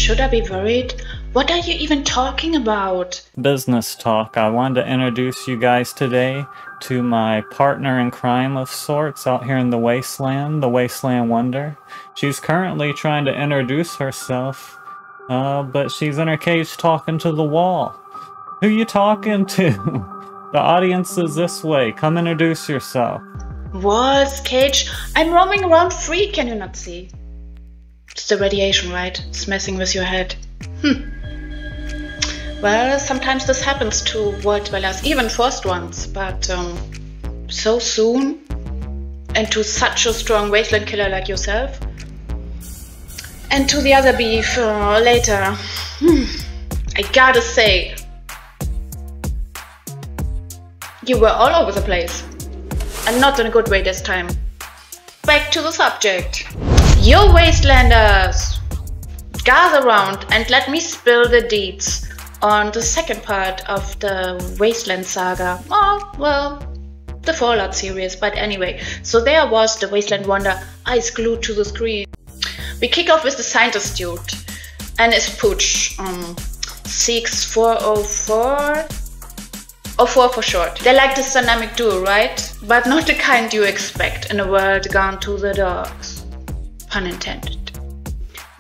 Should I be worried? What are you even talking about? Business talk. I wanted to introduce you guys today to my partner in crime of sorts out here in the Wasteland Wonder. She's currently trying to introduce herself, but she's in her cage talking to the wall. Who you talking to? The audience is this way. Come introduce yourself. What, cage? I'm roaming around free, can you not see? It's the radiation, right? It's messing with your head. Well, sometimes this happens to world dwellers, even forced ones, but so soon? And to such a strong wasteland killer like yourself? And to the other beef later. I gotta say, you were all over the place. And not in a good way this time. Back to the subject. You Wastelanders! Gather around and let me spill the deeds on the second part of the Wasteland saga. Oh, well, the Fallout series, but anyway. So there was the Wasteland Wonder, eyes glued to the screen. We kick off with the scientist dude and his pooch, 6404. 04 for short. They're like this dynamic duo, right? But not the kind you expect in a world gone to the dogs. Pun intended.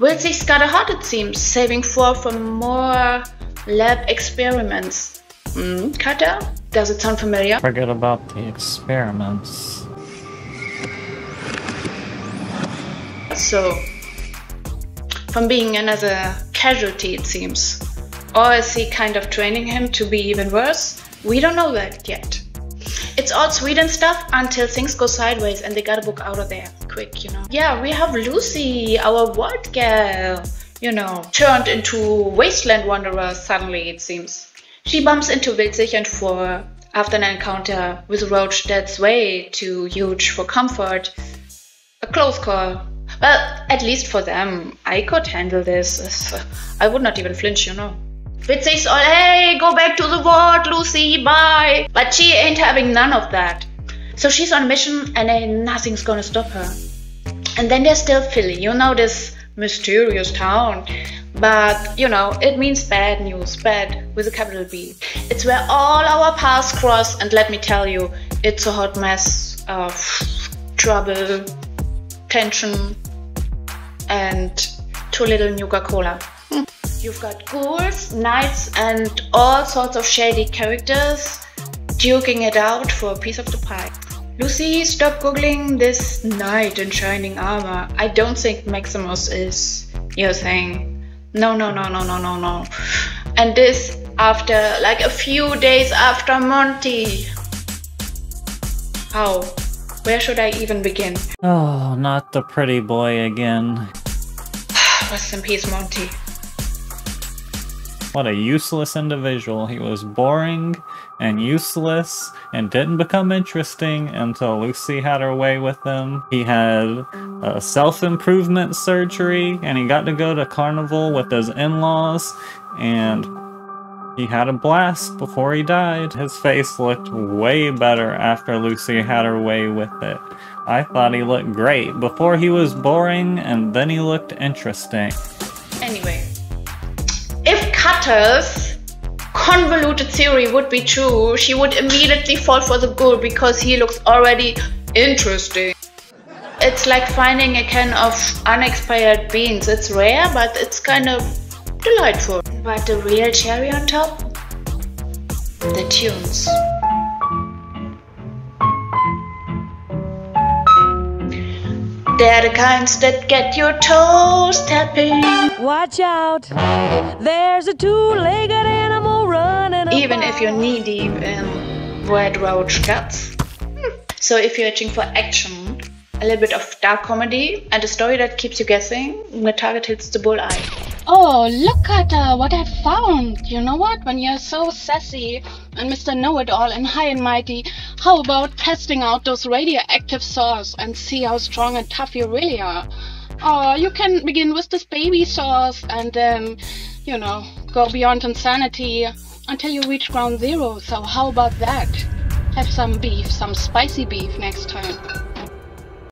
Wilsey's got a heart, it seems, saving 4 from more lab experiments. Cutter? Does it sound familiar? Forget about the experiments. So, from being another casualty, it seems. Or is he kind of training him to be even worse? We don't know that yet. It's all sweet and stuff until things go sideways and they gotta book out of there quick, you know. Yeah, we have Lucy, our ward gal, you know, turned into Wasteland Wanderer suddenly, it seems. She bumps into Wilsey and 4 after an encounter with a roach that's way too huge for comfort. A close call. Well, at least for them. I could handle this. I would not even flinch, you know. Wilsey's all, hey, go back to the ward, Lucy, bye. But she ain't having none of that. So she's on a mission and ain't nothing's gonna stop her. And then there's still Philly, you know, this mysterious town. But, you know, it means bad news, bad with a capital B. It's where all our paths cross, and let me tell you, it's a hot mess of trouble, tension, and too little Nuka-Cola. You've got ghouls, knights, and all sorts of shady characters duking it out for a piece of the pie. Lucy, stop googling this knight in shining armor. I don't think Maximus is your thing. No. And this after like a few days after Monty. How? Where should I even begin? Oh, not the pretty boy again. Rest in peace, Monty. What a useless individual. He was boring and useless and didn't become interesting until Lucy had her way with him. He had a self-improvement surgery and he got to go to carnival with his in-laws and he had a blast before he died. His face looked way better after Lucy had her way with it. I thought he looked great. Before he was boring and then he looked interesting. Anyway. If Cutter's convoluted theory would be true, she would immediately fall for the ghoul because he looks already interesting. It's like finding a can of unexpired beans. It's rare, but it's kind of delightful. But the real cherry on top? The tunes. They're the kinds that get your toes tapping. Watch out, there's a two-legged animal running. Even if you're knee-deep in red roach guts. So if you're itching for action, a little bit of dark comedy, and a story that keeps you guessing, the target hits the bullseye. Oh, look at what I found! You know what? When you're so sassy and Mr. Know-It-All and high and mighty, how about testing out those radioactive saws and see how strong and tough you really are? Or you can begin with this baby saws and then, you know, go beyond insanity until you reach ground zero. So how about that? Have some beef, some spicy beef next time.